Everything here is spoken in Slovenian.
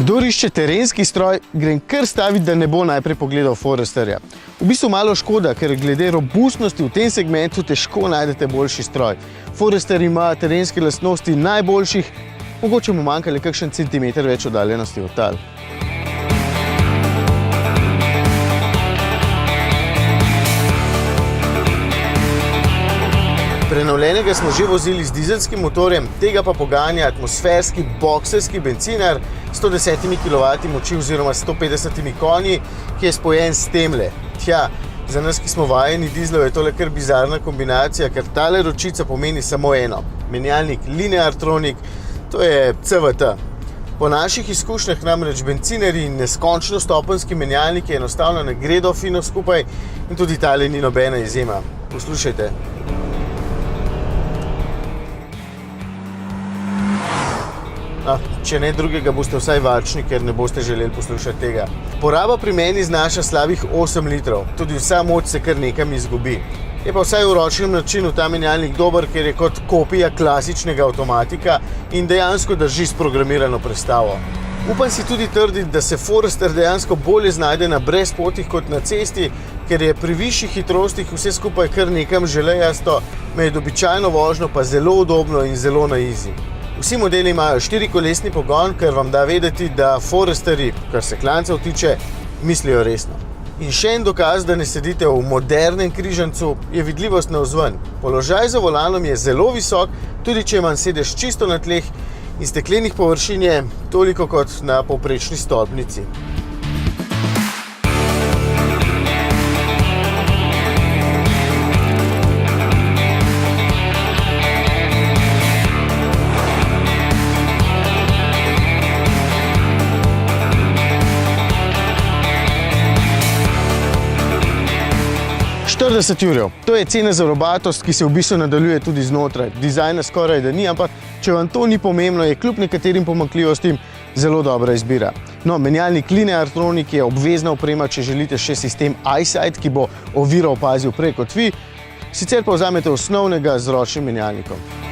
Kdor išče terenski stroj, grem kar staviti, da ne bo najprej pogledal Foresterja. V bistvu malo škoda, ker glede robustnosti v tem segmentu težko najdete boljši stroj. Forester ima terenske lastnosti najboljših, mogoče mu manjka le kakšen centimeter več oddaljenosti od tal. Prenovljenega smo že vozili z dizelskim motorjem, tega pa poganja atmosferski bokserski bencinar s 110 kW moči oziroma 150 konji, ki je spojen s temle. Tja, za nas, ki smo vajeni dizlov, je tole kar bizarna kombinacija, ker tale ročica pomeni samo eno. Menjalnik Lineartronic, to je CVT. Po naših izkušnjah namreč bencineri in neskončno stopenjski menjalniki enostavno ne gredo fino skupaj in tudi tale ni nobena izjema. Poslušajte. Če ne drugega, boste vsaj varčni, ker ne boste želeli poslušati tega. Poraba pri meni znaša slabih 8 litrov, tudi vsa moč se kar nekam izgubi. Je pa vsaj v ročnem načinu ta menjalnik dober, ker je kot kopija klasičnega avtomatika in dejansko drži s programirano prestavo. Upam si tudi trditi, da se Forester dejansko bolje znajde na brezpotih kot na cesti, ker je pri višjih hitrostih vse skupaj kar nekam želejasto, med običajno vožnjo pa zelo udobno in zelo na easy. Vsi modeli imajo 4-kolesni pogon, kar vam da vedeti, da Foresterji, kar se klancev tiče, mislijo resno. In še en dokaz, da ne sedite v modernem križancu, je vidljivost navzven. Položaj za volanom je zelo visok, tudi če vam sedeš čisto na tleh in steklenih površin je toliko kot na povprečni stolpnici. €40. To je cena za robatost, ki se v bistvu nadaljuje tudi znotraj. Dizajna skoraj da ni, ampak če vam to ni pomembno, je kljub nekaterim pomanjkljivostim zelo dobra izbira. No, menjalnik Lineartronic je obvezna oprema, če želite še sistem EyeSight, ki bo oviro opazil prej kot vi, sicer pa vzamete osnovnega z ročnim menjalnikom.